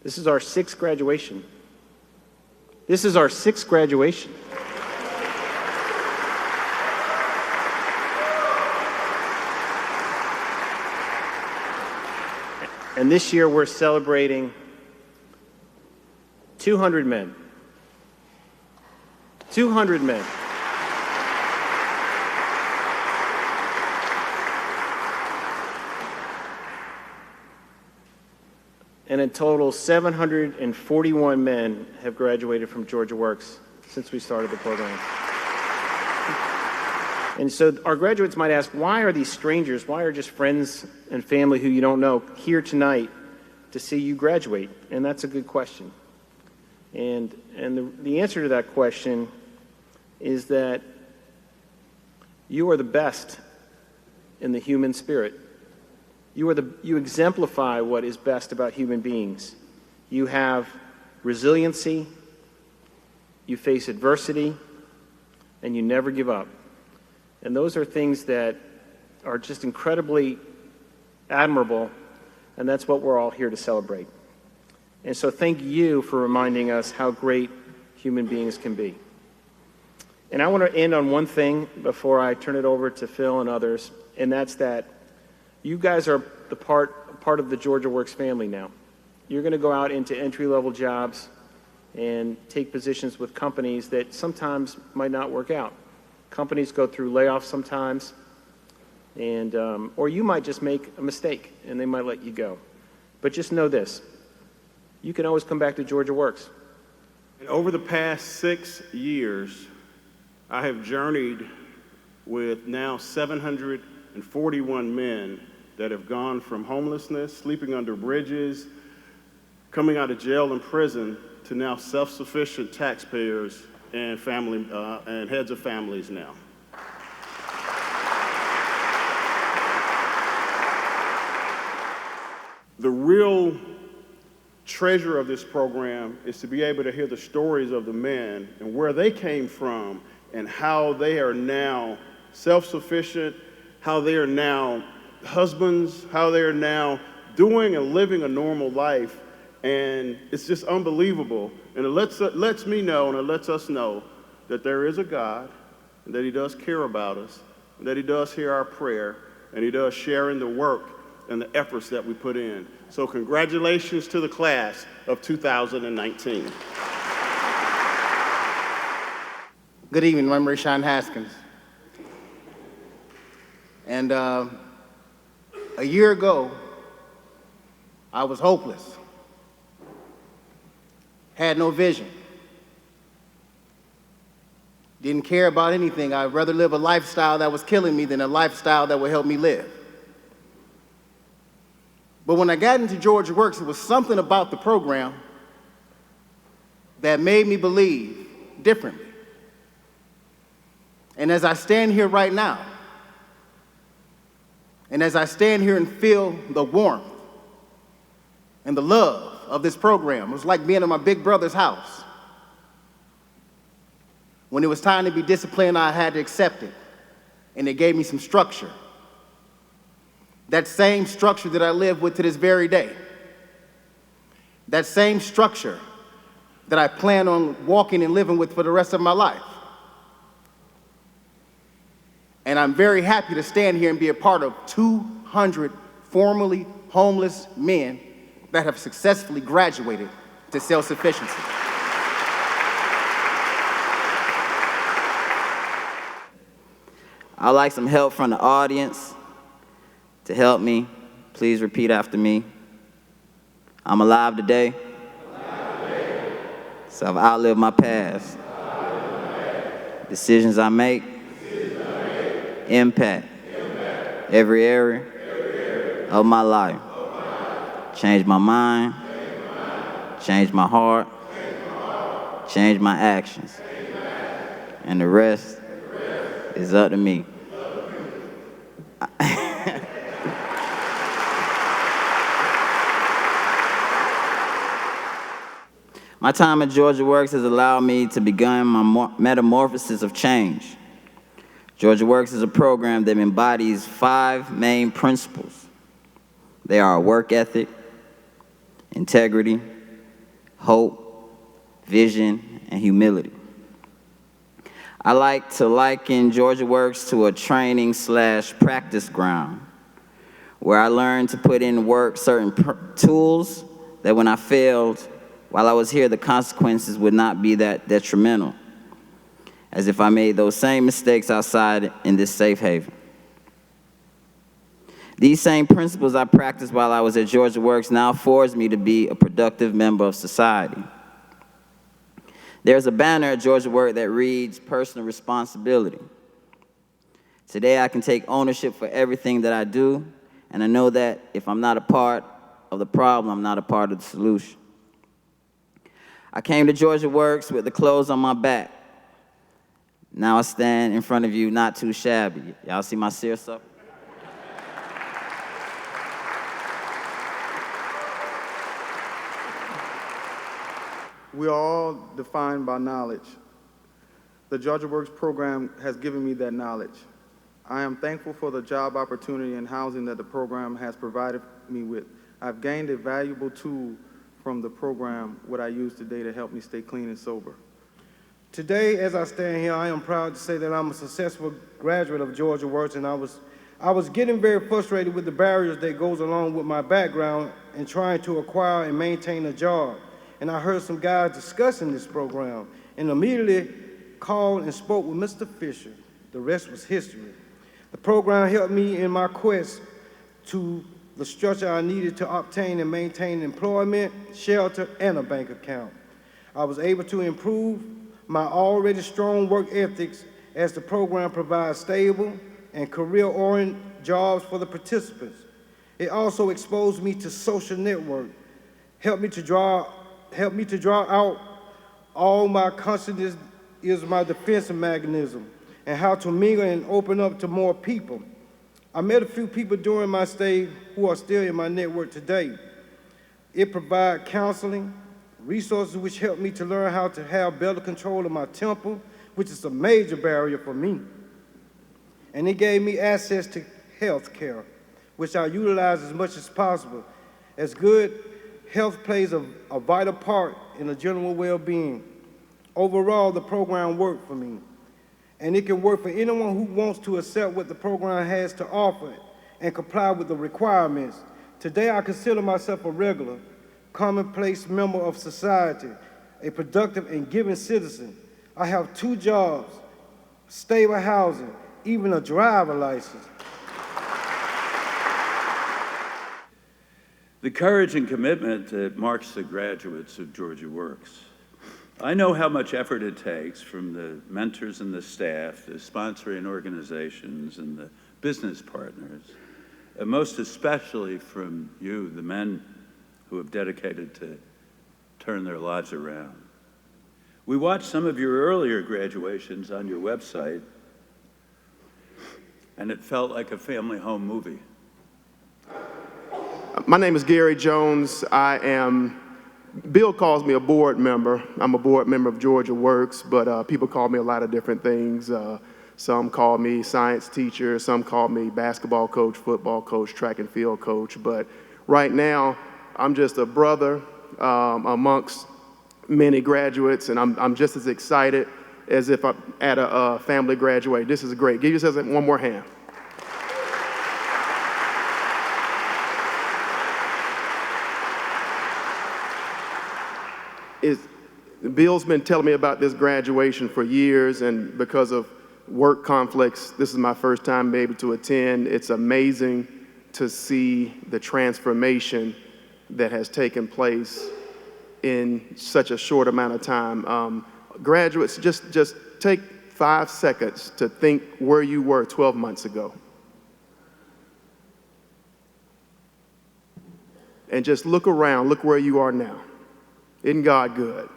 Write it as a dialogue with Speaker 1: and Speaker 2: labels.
Speaker 1: This is our sixth graduation. This is our sixth graduation. And this year we're celebrating 200 men. 200 men. And in total, 741 men have graduated from Georgia Works since we started the program. And so our graduates might ask, why are these strangers, why are just friends and family who you don't know here tonight to see you graduate? And that's a good question. And the answer to that question is that you are the best in the human spirit. You exemplify what is best about human beings. You have resiliency, you face adversity, and you never give up. And those are things that are just incredibly admirable, and that's what we're all here to celebrate. And so thank you for reminding us how great human beings can be. And I want to end on one thing before I turn it over to Phil and others, and that's that you guys are the part of the Georgia Works family now. You're going to go out into entry-level jobs and take positions with companies that sometimes might not work out. Companies go through layoffs sometimes, and or you might just make a mistake and they might let you go. But just know this, you can always come back to Georgia Works.
Speaker 2: And over the past 6 years, I have journeyed with now 741 men that have gone from homelessness, sleeping under bridges, coming out of jail and prison, to now self-sufficient taxpayers and family and heads of families now. The real treasure of this program is to be able to hear the stories of the men and where they came from and how they are now self-sufficient, how they are now husbands, how they are now doing and living a normal life. And it's just unbelievable. And it lets me know and it lets us know that there is a God, and that he does care about us, and that he does hear our prayer, and he does share in the work and the efforts that we put in. So congratulations to the class of 2019.
Speaker 3: Good evening, I'm Rashawn Haskins. And a year ago, I was hopeless, had no vision, didn't care about anything. I'd rather live a lifestyle that was killing me than a lifestyle that would help me live. But when I got into Georgia Works, it was something about the program that made me believe differently. And as I stand here right now, and as I stand here and feel the warmth and the love of this program, it was like being in my big brother's house. When it was time to be disciplined, I had to accept it, and it gave me some structure. That same structure that I live with to this very day. That same structure that I plan on walking and living with for the rest of my life. And I'm very happy to stand here and be a part of 200 formerly homeless men that have successfully graduated to self-sufficiency.
Speaker 4: I'd like some help from the audience to help me. Please repeat after me. I'm alive today. So I've outlived my past. Decisions I make impact every area of my life. Change my mind, change my heart, change my actions. And the rest is up to me. My time at Georgia Works has allowed me to begin my metamorphosis of change. Georgia Works is a program that embodies 5 main principles. They are work ethic, integrity, hope, vision, and humility. I like to liken Georgia Works to a training/practice ground where I learned to put in work certain tools that when I failed while I was here, the consequences would not be that detrimental, as if I made those same mistakes outside in this safe haven. These same principles I practiced while I was at Georgia Works now forced me to be a productive member of society. There's a banner at Georgia Works that reads, "Personal responsibility." Today I can take ownership for everything that I do, and I know that if I'm not a part of the problem, I'm not a part of the solution. I came to Georgia Works with the clothes on my back. Now I stand in front of you not too shabby. Y'all see my seersucker?
Speaker 3: We are all defined by knowledge. The Georgia Works program has given me that knowledge. I am thankful for the job opportunity and housing that the program has provided me with. I've gained a valuable tool from the program, what I use today to help me stay clean and sober.
Speaker 5: Today, as I stand here, I am proud to say that I'm a successful graduate of Georgia Works, and I was getting very frustrated with the barriers that goes along with my background in trying to acquire and maintain a job. And I heard some guys discussing this program and immediately called and spoke with Mr. Fisher. The rest was history. The program helped me in my quest to the structure I needed to obtain and maintain employment, shelter, and a bank account. I was able to improve my already strong work ethics as the program provides stable and career-oriented jobs for the participants. It also exposed me to social network, helped me to draw out all my consciousness is my defense mechanism and how to mingle and open up to more people. I met a few people during my stay who are still in my network today. It provides counseling, resources which helped me to learn how to have better control of my temper, which is a major barrier for me. And it gave me access to health care, which I utilize as much as possible, as good health plays a vital part in the general well-being. Overall, the program worked for me, and it can work for anyone who wants to accept what the program has to offer and comply with the requirements. Today, I consider myself a regular, commonplace member of society, a productive and giving citizen. I have 2 jobs, stable housing, even a driver license.
Speaker 6: The courage and commitment that marks the graduates of Georgia Works. I know how much effort it takes from the mentors and the staff, the sponsoring organizations, and the business partners, and most especially from you, the men who have dedicated to turn their lives around. We watched some of your earlier graduations on your website, and it felt like a family home movie.
Speaker 2: My name is Gary Jones. Bill calls me a board member. I'm a board member of Georgia Works, but people call me a lot of different things. Some call me science teacher, some call me basketball coach, football coach, track and field coach. But right now, I'm just a brother amongst many graduates, and I'm just as excited as if I'm at a family graduate. This is great. Give yourselves one more hand. Bill's been telling me about this graduation for years, and because of work conflicts, this is my first time able to attend. It's amazing to see the transformation that has taken place in such a short amount of time. Graduates, just take 5 seconds to think where you were 12 months ago. And just look around, look where you are now. Isn't God good?